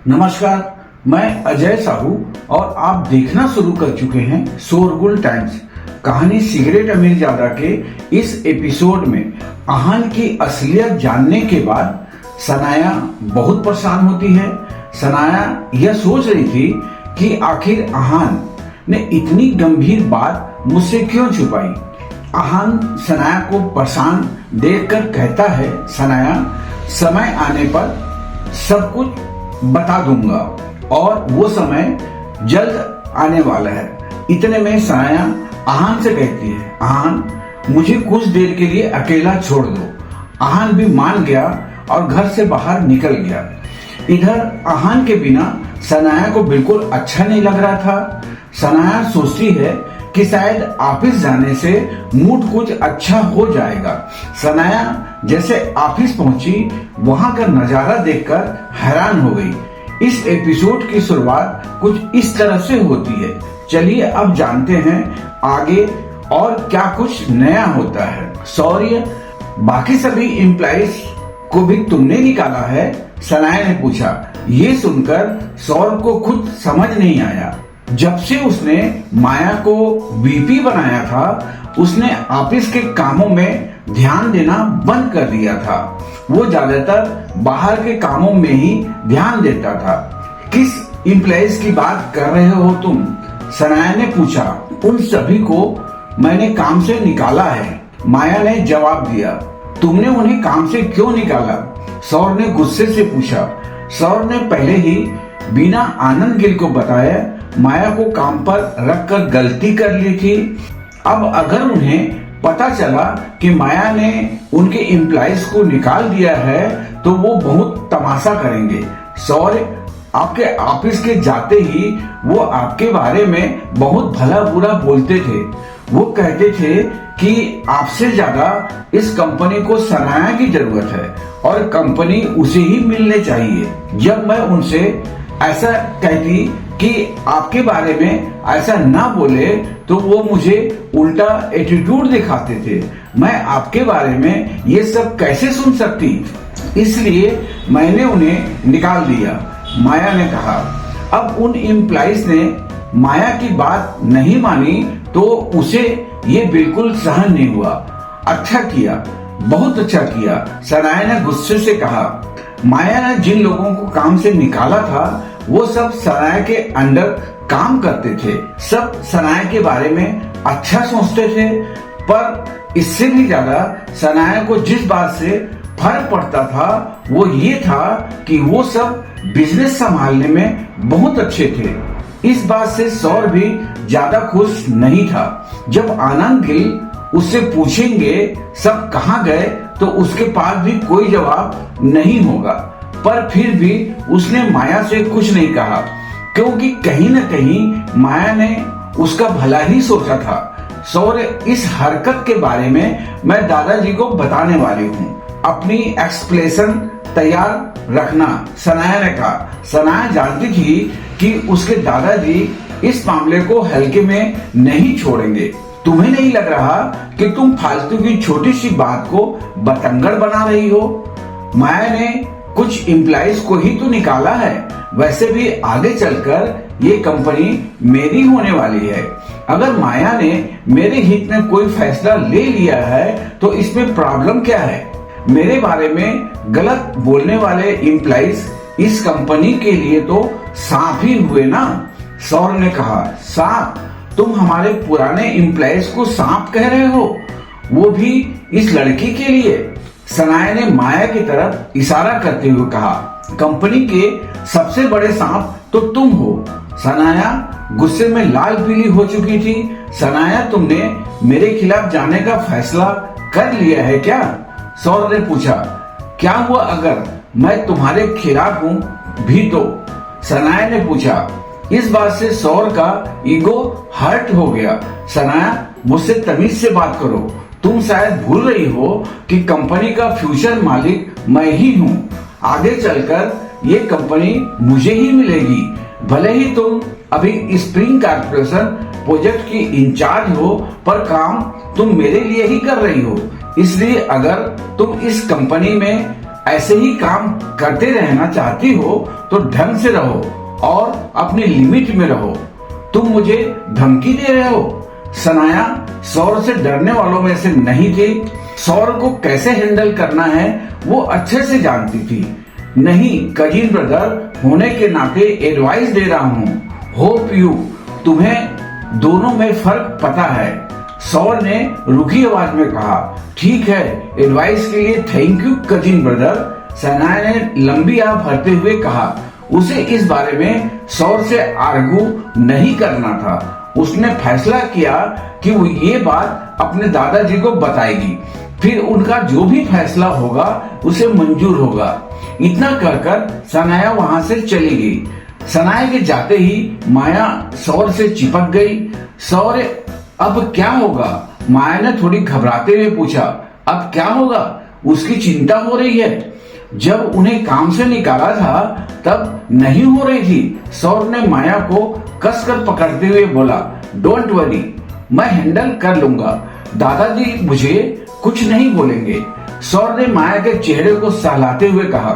नमस्कार, मैं अजय साहू और आप देखना शुरू कर चुके हैं शोरगुल टाइम्स। कहानी सिगरेट अमीरजादा के इस एपिसोड में अहान की असलियत जानने के बाद सनाया बहुत परेशान होती है। सनाया यह सोच रही थी कि आखिर अहान ने इतनी गंभीर बात मुझसे क्यों छुपाई। अहान सनाया को परेशान देखकर कहता है, सनाया, समय आने पर सब कुछ बता दूंगा और वो समय जल्द आने वाला है। इतने में सनाया अहान से कहती है, अहान, मुझे कुछ देर के लिए अकेला छोड़ दो। अहान भी मान गया और घर से बाहर निकल गया। इधर अहान के बिना सनाया को बिल्कुल अच्छा नहीं लग रहा था। सनाया सोचती है कि शायद ऑफिस जाने से मूड कुछ अच्छा हो जाएगा। सनाया जैसे ऑफिस पहुंची, वहां का नजारा देखकर हैरान हो गई। इस एपिसोड की शुरुआत कुछ इस तरह से होती है। चलिए अब जानते हैं आगे और क्या कुछ नया होता है। सौर्य, बाकी सभी एम्प्लॉइज को भी तुमने निकाला है? सनाया ने पूछा। ये सुनकर सौर्य को खुद समझ नहीं आया। जब से उसने माया को वीपी बनाया था, उसने ऑफिस के कामों में ध्यान देना बंद कर दिया था। वो ज्यादातर बाहर के कामों में ही ध्यान देता था। किस एम्प्लॉइज की बात कर रहे हो तुम? सनाया ने पूछा। उन सभी को मैंने काम से निकाला है, माया ने जवाब दिया। तुमने उन्हें काम से क्यों निकाला? सौर ने गुस्से से पूछा। सौर ने पहले ही बिना आनंद गिल को बताया माया को काम पर रखकर गलती कर ली थी। अब अगर उन्हें पता चला कि माया ने उनके एम्प्लॉइज को निकाल दिया है तो वो बहुत तमाशा करेंगे। सौर्य, आपके ऑफिस के जाते ही वो आपके बारे में बहुत भला बुरा बोलते थे। वो कहते थे कि आपसे ज्यादा इस कंपनी को सनाया की जरूरत है और कंपनी उसे ही मिलने चाहिए। जब मैं उनसे ऐसा कहती कि आपके बारे में ऐसा ना बोले तो वो मुझे उल्टा एटीट्यूड दिखाते थे। मैं आपके बारे में ये सब कैसे सुन सकती, इसलिए मैंने उन्हें निकाल दिया, माया ने कहा। अब उन एम्प्लॉइज ने माया की बात नहीं मानी तो उसे ये बिल्कुल सहन नहीं हुआ। अच्छा किया, बहुत अच्छा किया, सनाया ने गुस्से से कहा। माया ने जिन लोगों को काम से निकाला था वो सब सनाया के अंडर काम करते थे। सब सनाया के बारे में अच्छा सोचते थे, पर इससे भी ज्यादा सनाया को जिस बात से फर्क पड़ता था वो ये था कि वो सब बिजनेस संभालने में बहुत अच्छे थे। इस बात से सौर भी ज्यादा खुश नहीं था। जब आनंद गिल उससे पूछेंगे सब कहाँ गए तो उसके पास भी कोई जवाब नहीं होगा, पर फिर भी उसने माया से कुछ नहीं कहा, क्योंकि कहीं न कहीं माया ने उसका भला ही सोचा था। सौर्य, इस हरकत के बारे में मैं दादाजी को बताने वाली हूँ, अपनी एक्सप्लेनेशन तैयार रखना, सनाया ने कहा। सनाया जानती थी कि उसके दादाजी इस मामले को हल्के में नहीं छोड़ेंगे। तुम्हें नहीं लग रहा कि तुम फालतू की छोटी सी बात को बतंगड़ बना रही हो? माया ने कुछ एम्प्लॉइज को ही तो निकाला है, वैसे भी आगे चलकर ये कंपनी मेरी होने वाली है। अगर माया ने मेरे हित में कोई फैसला ले लिया है तो इसमें प्रॉब्लम क्या है? मेरे बारे में गलत बोलने वाले एम्प्लॉइज इस कंपनी के लिए तो सांप ही हुए ना? सौर ने कहा। सांप? तुम हमारे पुराने एम्प्लॉइज को सांप कह रहे हो, वो भी इस लड़की के लिए? सनाया ने माया की तरफ इशारा करते हुए कहा। कंपनी के सबसे बड़े सांप तो तुम हो। सनाया गुस्से में लाल पीली हो चुकी थी। सनाया, तुमने मेरे खिलाफ जाने का फैसला कर लिया है क्या? सौर ने पूछा। क्या हुआ अगर मैं तुम्हारे खिलाफ हूँ भी तो? सनाया ने पूछा। इस बात से सौर का ईगो हर्ट हो गया। सनाया, मुझसे तमीज से बात करो। तुम शायद भूल रही हो कि कंपनी का फ्यूचर मालिक मैं ही हूँ। आगे चलकर ये कंपनी मुझे ही मिलेगी। भले ही तुम अभी स्प्रिंग कॉर्पोरेशन प्रोजेक्ट की इंचार्ज हो, पर काम तुम मेरे लिए ही कर रही हो। इसलिए अगर तुम इस कंपनी में ऐसे ही काम करते रहना चाहती हो तो ढंग से रहो और अपनी लिमिट में रहो। तुम मुझे धमकी दे रहे हो। सनाया सौर से डरने वालों में से नहीं थी। सौर को कैसे हैंडल करना है वो अच्छे से जानती थी। नहीं, कजिन ब्रदर होने के नाते एडवाइस दे रहा हूँ। होप यू तुम्हें दोनों में फर्क पता है। सौर ने रुखी आवाज में कहा, ठीक है, एडवाइस के लिए thank you cousin brother. Sanaya ने लंबी आह भरते हुए कहा। उसे इस बारे में सौर से आर्गू नहीं करना था। उसने फैसला किया कि वो ये बात अपने दादाजी को बताएगी, फिर उनका जो भी फैसला होगा उसे मंजूर होगा। इतना कहकर सनाया वहां से चली गई। सनाया के जाते ही माया सौर से चिपक गई। सौर, अब क्या होगा? माया ने थोड़ी घबराते हुए पूछा। अब क्या होगा? उसकी चिंता हो रही है। जब उन्हें काम से निकाला था तब नहीं हो रही थी। सौर ने माया को कसकर पकड़ते हुए बोला, डोंट वरी, मैं हैंडल कर लूंगा। दादाजी मुझे कुछ नहीं बोलेंगे। सौर ने माया के चेहरे को सहलाते हुए कहा।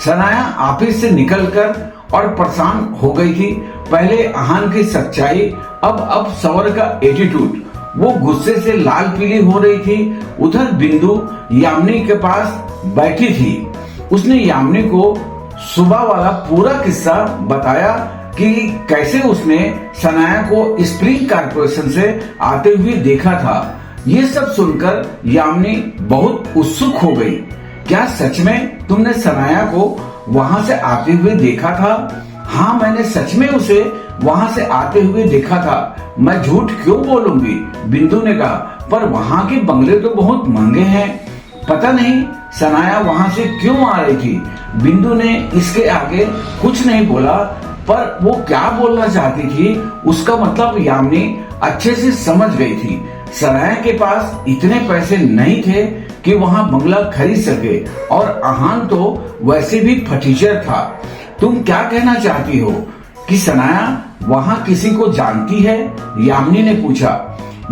सनाया ऑफिस से निकलकर और परेशान हो गई थी। पहले आहान की सच्चाई, अब सौर का एटीट्यूड। वो गुस्से से लाल पीली हो रही थी। उधर बिंदु यामिनी के पास बैठी थी। उसने यामिनी को सुबह वाला पूरा किस्सा बताया कि कैसे उसने सनाया को स्प्रिंग कॉर्पोरेशन से आते हुए देखा था। ये सब सुनकर यामिनी बहुत उत्सुक हो गई। क्या सच में तुमने सनाया को वहां से आते हुए देखा था? हाँ, मैंने सच में उसे वहां से आते हुए देखा था। मैं झूठ क्यों बोलूंगी? बिंदु ने कहा, पर वहां के बंगले तो बहुत महंगे हैं। पता नहीं सनाया वहां से क्यों आ रही थी। बिंदु ने इसके आगे कुछ नहीं बोला, पर वो क्या बोलना चाहती थी उसका मतलब यामिनी अच्छे से समझ गई थी। सनाया के पास इतने पैसे नहीं थे कि वहां बंगला खरीद सके, और आहान तो वैसे भी फटीचर था। तुम क्या कहना चाहती हो कि सनाया वहां किसी को जानती है? यामिनी ने पूछा।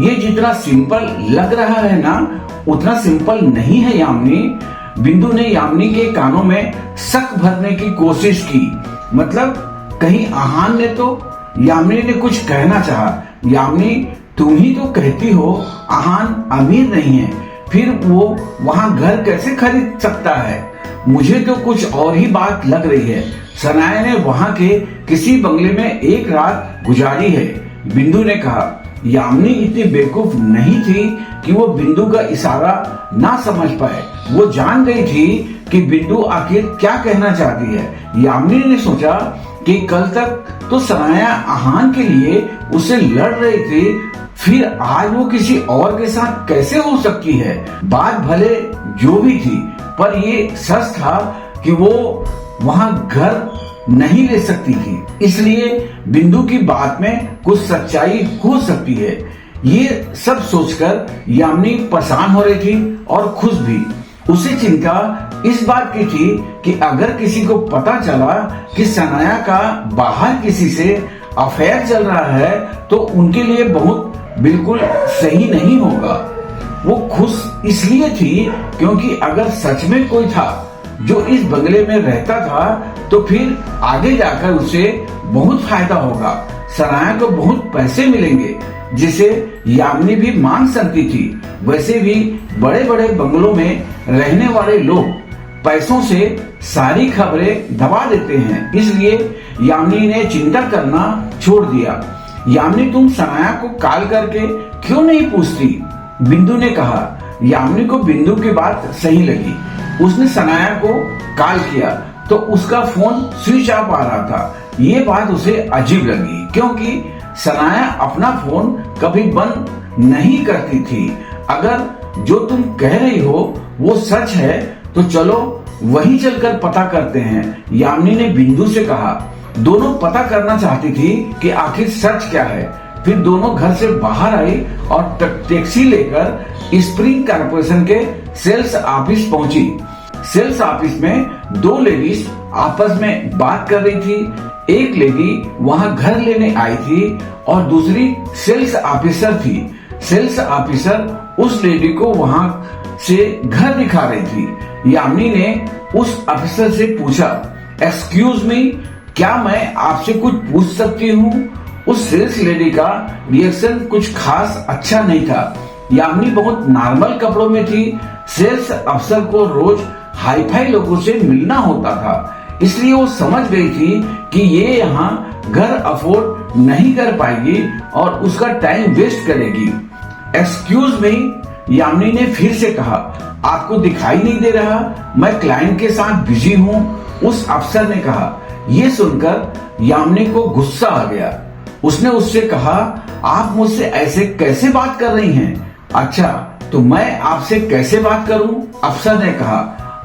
ये जितना सिंपल लग रहा है ना, उतना सिंपल नहीं है यामिनी। बिंदु ने यामिनी के कानों में शक भरने की कोशिश की। मतलब कहीं आहान ने तो? यामिनी ने कुछ कहना चाहा। यामिनी, तुम ही तो कहती हो आहान अमीर नहीं है, फिर वो वहां घर कैसे खरीद सकता है? मुझे तो कुछ और ही बात लग रही है। सनाया ने वहां के किसी बंगले में एक रात गुजारी है, बिंदु ने कहा। यामिनी इतनी बेवकूफ नहीं थी कि वो बिंदु का इशारा ना समझ पाए। वो जान गई थी कि बिंदु आखिर क्या कहना चाहती है। यामिनी ने सोचा कि कल तक तो सनाया आहान के लिए उससे लड़ रही थी, फिर आज वो किसी और के साथ कैसे हो सकती है? बात भले जो भी थी, पर ये सच था कि वो वहां घर नहीं ले सकती थी। इसलिए बिंदु की बात में कुछ सच्चाई हो सकती है। ये सब सोचकर यामिनी परेशान हो रही थी और खुश भी। उसे चिंता इस बात की थी कि अगर किसी को पता चला कि सनाया का बाहर किसी से अफेयर चल रहा है तो उनके लिए बहुत बिल्कुल सही नहीं होगा। वो खुश इसलिए थी क्योंकि अगर सच में कोई था जो इस बंगले में रहता था तो फिर आगे जाकर उसे बहुत फायदा होगा। सनाया को बहुत पैसे मिलेंगे जिसे यामिनी भी मांग सकती थी। वैसे भी बड़े बड़े बंगलों में रहने वाले लोग पैसों से सारी खबरें दबा देते हैं, इसलिए यामिनी ने चिंता करना छोड़ दिया। यामिनी, तुम सनाया को कॉल करके क्यों नहीं पूछती? बिंदु ने कहा। यामिनी को बिंदु की बात सही लगी। उसने सनाया को कॉल किया तो उसका फोन स्विच ऑफ आ रहा था। ये बात उसे अजीब लगी क्योंकि सनाया अपना फोन कभी बंद नहीं करती थी। अगर जो तुम कह रही हो वो सच है तो चलो वहीं चलकर पता करते हैं, यामिनी ने बिंदु से कहा। दोनों पता करना चाहती थी कि आखिर सच क्या है। फिर दोनों घर से बाहर आई और टैक्सी लेकर स्प्रिंग कॉर्पोरेशन के सेल्स ऑफिस पहुंची। सेल्स ऑफिस में दो लेडीज आपस में बात कर रही थी। एक लेडी वहां घर लेने आई थी और दूसरी सेल्स ऑफिसर थी। सेल्स ऑफिसर उस लेडी को वहां से घर दिखा रही थी। यामिनी ने उस अफसर से पूछा, एक्सक्यूज मी, क्या मैं आपसे कुछ पूछ सकती हूँ? उस सेल्स लेडी का रिएक्शन कुछ खास अच्छा नहीं था। यामिनी बहुत नॉर्मल कपड़ों में थी। सेल्स अफसर को रोज हाई फाई लोगों से मिलना होता था, इसलिए वो समझ गई थी कि ये यहाँ घर अफोर्ड नहीं कर पाएगी और उसका टाइम वेस्ट करेगी। एक्सक्यूज मी, यामिनी ने फिर से कहा, आपको दिखाई नहीं दे रहा मैं क्लाइंट के साथ बिजी हूँ? उस अफसर ने कहा। ये सुनकर यामिनी को गुस्सा आ गया। उसने उससे कहा, आप मुझसे ऐसे कैसे बात कर रही हैं? अच्छा, तो मैं आपसे कैसे बात करूं? अफसर ने कहा।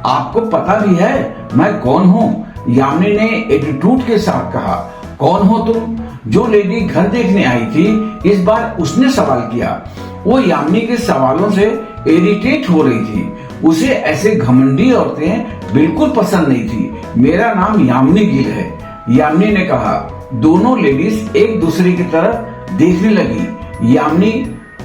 आपको पता भी है मैं कौन हूं? यामिनी ने एटीट्यूड के साथ कहा। कौन हो तुम? जो लेडी घर देखने आई थी, इस बार उसने सवाल किया। वो यामिनी के सवालों से इरिटेट हो रही थी। उसे ऐसे घमंडी औरतें बिल्कुल पसंद नहीं थी। मेरा नाम यामिनी गिल है, यामिनी ने कहा। दोनों लेडीज एक दूसरे की तरफ देखने लगी। यामिनी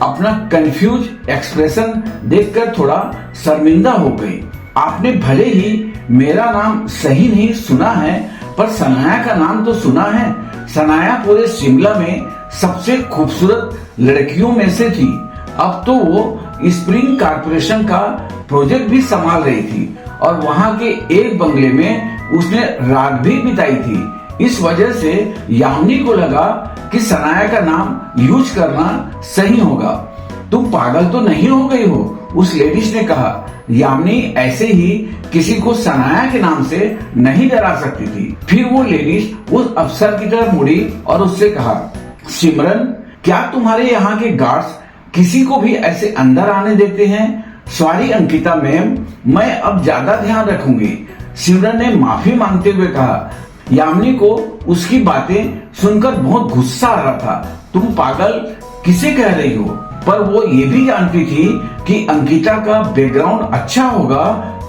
अपना कंफ्यूज एक्सप्रेशन देखकर थोड़ा शर्मिंदा हो गई। आपने भले ही मेरा नाम सही नहीं सुना है, पर सनाया का नाम तो सुना है। सनाया पूरे शिमला में सबसे खूबसूरत लड़कियों में से थी। अब तो वो स्प्रिंग कॉर्पोरेशन का प्रोजेक्ट भी संभाल रही थी और वहाँ के एक बंगले में उसने रात भी बिताई थी। इस वजह से यामिनी को लगा कि सनाया का नाम यूज करना सही होगा। तुम पागल तो नहीं हो गई हो? उस लेडीज ने कहा। यामिनी ऐसे ही किसी को सनाया के नाम से नहीं डरा सकती थी। फिर वो लेडीज उस अफसर की तरफ मुड़ी और उससे कहा, सिमरन, क्या तुम्हारे यहाँ के गार्ड्स किसी को भी ऐसे अंदर आने देते हैं? सॉरी अंकिता मैम, मैं अब ज्यादा ध्यान रखूंगी। सिमरन ने माफी मांगते हुए कहा। यामिनी को उसकी बातें सुनकर बहुत गुस्सा आ रहा था। तुम पागल किसे कह रही हो? पर वो ये भी जानती थी कि अंकिता का बैकग्राउंड अच्छा होगा,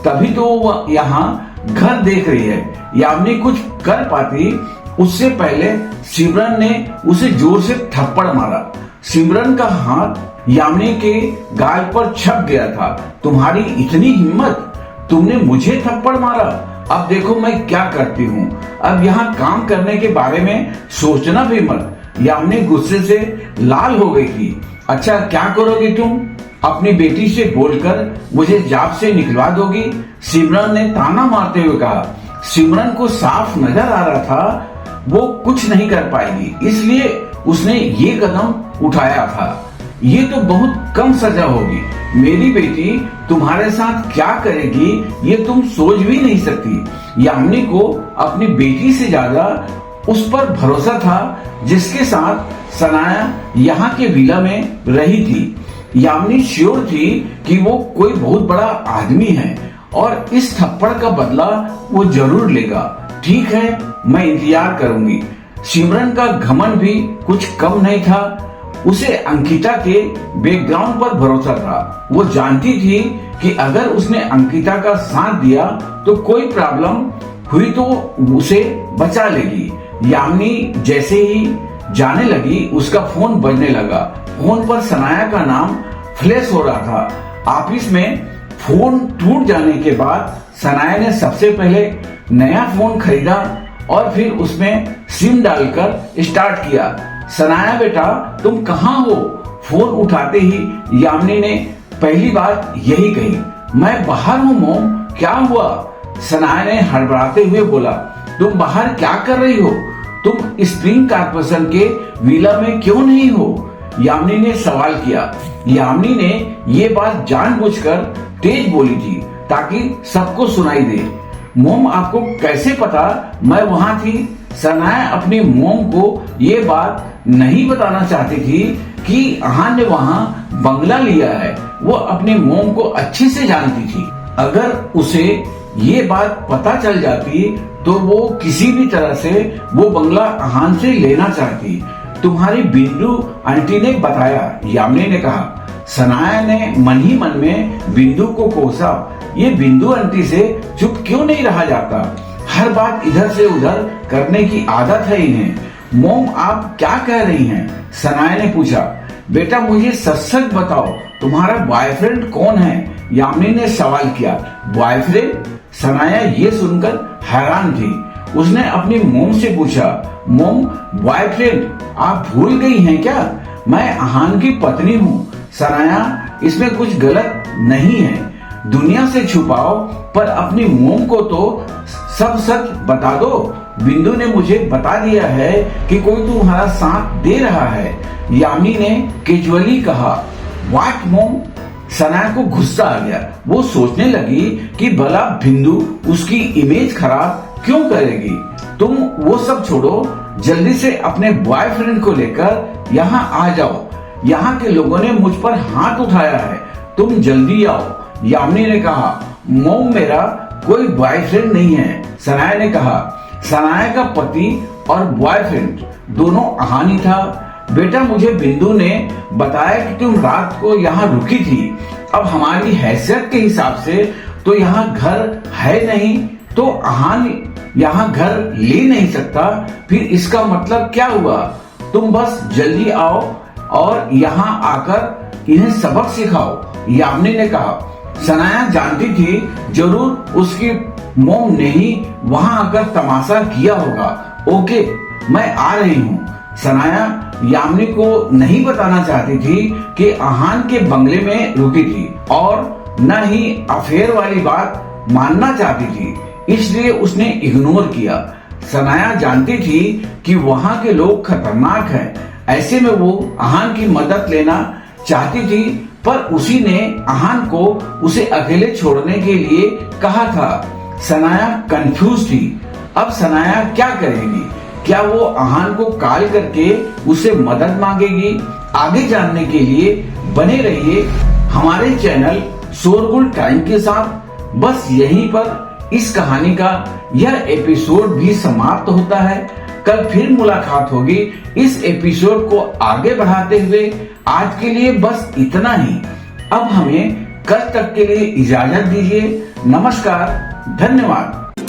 तभी तो वो यहाँ घर देख रही है। यामिनी कुछ कर पाती उससे पहले सिमरन ने उसे जोर से थप्पड़ मारा। सिमरन का हाथ यामिनी के गाल पर छप गया था। तुम्हारी इतनी हिम्मत, तुमने मुझे थप्पड़ मारा? अब देखो मैं क्या करती हूँ। अब यहाँ काम करने के बारे में सोचना भी मत। यामिनी गुस्से से लाल हो गई थी। अच्छा, क्या करोगी तुम? अपनी बेटी से बोलकर मुझे जॉब से निकलवा दोगी? सिमरन ने ताना मारते हुए कहा। सिमरन को साफ नजर आ रहा था वो कुछ नहीं कर पाएगी, इसलिए उसने ये कदम उठाया था। ये तो बहुत कम सजा होगी। मेरी बेटी तुम्हारे साथ क्या करेगी ये तुम सोच भी नहीं सकती। यामिनी को अपनी बेटी से ज्यादा उस पर भरोसा था जिसके साथ सनाया यहाँ के विला में रही थी। यामिनी श्योर थी कि वो कोई बहुत बड़ा आदमी है और इस थप्पड़ का बदला वो जरूर लेगा। ठीक है, मैं इंतजार करूंगी। सिमरन का घमंड भी कुछ कम नहीं था। उसे अंकिता के बैकग्राउंड पर भरोसा था। वो जानती थी कि अगर उसने अंकिता का साथ दिया तो कोई प्रॉब्लम हुई तो उसे बचा लेगी। यामिनी जैसे ही जाने लगी उसका फोन बजने लगा। फोन पर सनाया का नाम फ्लैश हो रहा था। ऑफिस में फोन टूट जाने के बाद सनाया ने सबसे पहले नया फोन खरीदा और फिर उसमें सिम डालकर स्टार्ट किया। सनाया बेटा, तुम कहाँ हो? फोन उठाते ही यामिनी ने पहली बात यही कही, मैं बाहर हूँ मोम। क्या हुआ? सनाया ने हड़बड़ाते हुए बोला। तुम बाहर क्या कर रही हो? तुम स्प्रिंग कॉर्पोरेशन के विला में क्यों नहीं हो? यामिनी ने सवाल किया। यामिनी ने ये बात जानबूझकर तेज बोली थी ताकि सबको सुनाई दे। मोम, आपको कैसे पता मैं वहां थी? सनाया अपनी मोम को ये बात नहीं बताना चाहती थी कि अहान ने वहां बंगला लिया है। वो अपनी मोम को अच्छे से जानती थी। अगर उसे ये बात पता चल जाती तो वो किसी भी तरह से वो बंगला अहान से लेना चाहती। तुम्हारी बिंदु आंटी ने बताया, यामिनी ने कहा। सनाया ने मन ही मन में बिंदु को कोसा। ये बिंदु आंटी से चुप क्यों नहीं रहा जाता? हर बात इधर से उधर करने की आदत है इन्हें। मोम, आप क्या कह रही हैं? सनाया ने पूछा। बेटा, मुझे सच सच बताओ, तुम्हारा बॉयफ्रेंड कौन है? यामिनी ने सवाल किया। बॉयफ्रेंड? सनाया ये सुनकर हैरान थी। उसने अपनी मोम से पूछा, मोम, बॉयफ्रेंड आप भूल गई हैं क्या? मैं अहान की पत्नी हूँ। सनाया, इसमें कुछ गलत नहीं है। दुनिया से छुपाओ पर अपनी मोम को तो सब सच बता दो। बिंदु ने मुझे बता दिया है कि कोई तुम्हारा साथ दे रहा है। यामिनी ने कैजुअली कहा। व्हाट मोम? सनाया को गुस्सा आ गया। वो सोचने लगी कि भला बिंदु उसकी इमेज खराब क्यों करेगी। तुम वो सब छोड़ो, जल्दी से अपने बॉयफ्रेंड को लेकर यहाँ आ जाओ। यहाँ के लोगों ने मुझ पर हाथ उठाया है, तुम जल्दी आओ। यामिनी ने कहा, मोम मेरा कोई बॉयफ्रेंड नहीं है। सनाया ने कहा। सनाया का पति और बॉयफ्रेंड दोनों अहानी था। बेटा, मुझे बिंदु ने बताया कि तुम रात को यहाँ रुकी थी। अब हमारी हैसियत के हिसाब से तो यहाँ घर है नहीं, तो अहान यहाँ घर ले नहीं सकता। फिर इसका मतलब क्या हुआ? तुम बस जल्दी आओ और यहाँ आकर इन्हें सबक सिखाओ, यामिनी ने कहा। सनाया जानती थी जरूर उसकी मोम ने ही वहां आकर तमाशा किया होगा। ओके, मैं आ रही हूँ। सनाया यामिनी को नहीं बताना चाहती थी कि अहान के बंगले में रुकी थी और न ही अफेयर वाली बात मानना चाहती थी, इसलिए उसने इग्नोर किया। सनाया जानती थी कि वहां के लोग खतरनाक हैं। ऐसे में वो अहान की मदद लेना चाहती थी, पर उसी ने अहान को उसे अकेले छोड़ने के लिए कहा था। सनाया कंफ्यूज थी। अब सनाया क्या करेगी? क्या वो अहान को कॉल करके उसे मदद मांगेगी? आगे जानने के लिए बने रहिए हमारे चैनल शोरगुल टाइम के साथ। बस यहीं पर इस कहानी का यह एपिसोड भी समाप्त होता है। कल फिर मुलाकात होगी इस एपिसोड को आगे बढ़ाते हुए। आज के लिए बस इतना ही। अब हमें कल तक के लिए इजाजत दीजिए। नमस्कार, धन्यवाद।